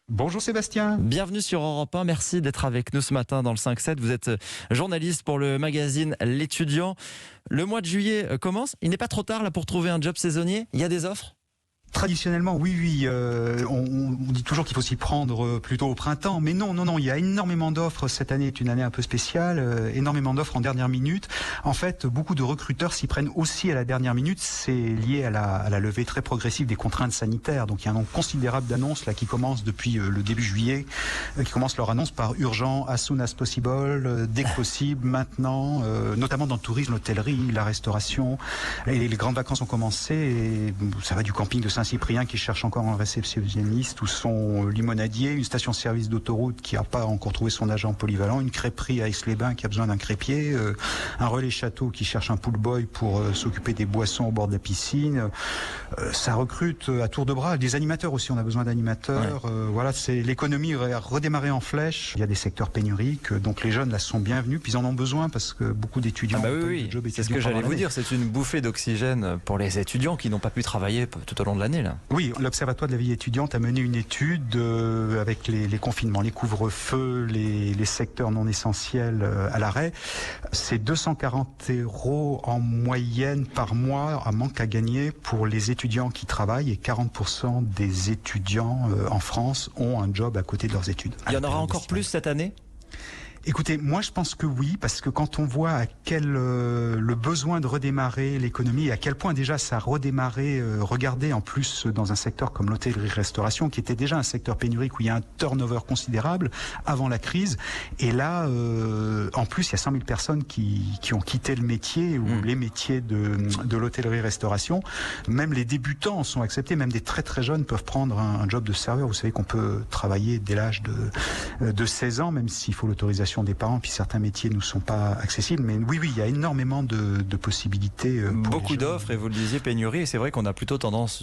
Bonjour Sébastien. Bienvenue sur Europe 1, merci d'être avec nous ce matin dans le 5-7. Vous êtes journaliste pour le magazine L'Étudiant. Le mois de juillet commence, il n'est pas trop tard là pour trouver un job saisonnier, il y a des offres ? Traditionnellement, oui, on dit toujours qu'il faut s'y prendre plutôt au printemps, mais non, il y a énormément d'offres. Cette année est une année un peu spéciale, énormément d'offres en dernière minute. En fait, beaucoup de recruteurs s'y prennent aussi à la dernière minute. C'est lié à la levée très progressive des contraintes sanitaires. Donc il y a un nombre considérable d'annonces là qui commencent depuis le début juillet, qui commencent leur annonce par urgent, as soon as possible, dès que possible, maintenant, notamment dans le tourisme, l'hôtellerie, la restauration. Et les grandes vacances ont commencé et ça va du camping de Saint-Cyprien qui cherche encore un réceptionniste ou son limonadier, une station-service d'autoroute qui n'a pas encore trouvé son agent polyvalent, une crêperie à Aix-les-Bains qui a besoin d'un crêpier, un relais château qui cherche un pool boy pour s'occuper des boissons au bord de la piscine. Ça recrute à tour de bras. Des animateurs aussi, on a besoin d'animateurs. Ouais. Voilà, c'est l'économie a redémarré en flèche. Il y a des secteurs pénuriques, donc les jeunes là sont bienvenus, puis ils en ont besoin parce que beaucoup d'étudiants. Oui, c'est ce que j'allais vous dire. C'est une bouffée d'oxygène pour les étudiants qui n'ont pas pu travailler tout au long de l'année là. Oui, l'Observatoire de la vie étudiante a mené une étude avec les confinements, les couvre-feux, les secteurs non essentiels à l'arrêt. C'est 240 € en moyenne par mois à manque à gagner pour les étudiants qui travaillent et 40% des étudiants en France ont un job à côté de leurs études. Il y en aura encore plus cette année ? Écoutez, moi je pense que oui, parce que quand on voit à quel le besoin de redémarrer l'économie et à quel point déjà ça a redémarré, regardez en plus dans un secteur comme l'hôtellerie-restauration qui était déjà un secteur pénurique où il y a un turnover considérable avant la crise, et là en plus il y a 100 000 personnes qui ont quitté le métier ou les métiers de l'hôtellerie-restauration. Même les débutants sont acceptés, même des très très jeunes peuvent prendre un job de serveur. Vous savez qu'on peut travailler dès l'âge de 16 ans, même s'il faut l'autorisation des parents, puis certains métiers ne sont pas accessibles. Mais oui, il y a énormément de possibilités. Beaucoup d'offres, et vous le disiez, pénurie. Et c'est vrai qu'on a plutôt tendance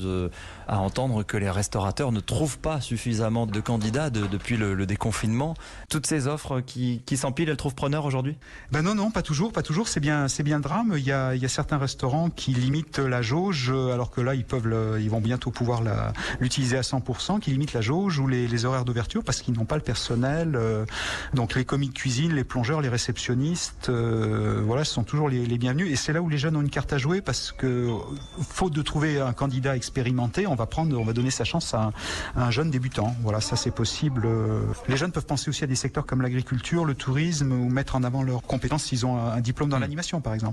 à entendre que les restaurateurs ne trouvent pas suffisamment de candidats depuis le déconfinement. Toutes ces offres qui s'empilent, elles trouvent preneur aujourd'hui ? Ben non, pas toujours. C'est bien le drame. Il y a certains restaurants qui limitent la jauge, alors que là, ils vont bientôt pouvoir l'utiliser à 100%, qui limitent la jauge ou les horaires d'ouverture parce qu'ils n'ont pas le personnel. Donc les commis de cuisine, les plongeurs, les réceptionnistes, ce sont toujours les bienvenus. Et c'est là où les jeunes ont une carte à jouer parce que, faute de trouver un candidat expérimenté, on va donner sa chance à un jeune débutant. Voilà, ça c'est possible. Les jeunes peuvent penser aussi à des secteurs comme l'agriculture, le tourisme, ou mettre en avant leurs compétences s'ils ont un diplôme dans l'animation, par exemple.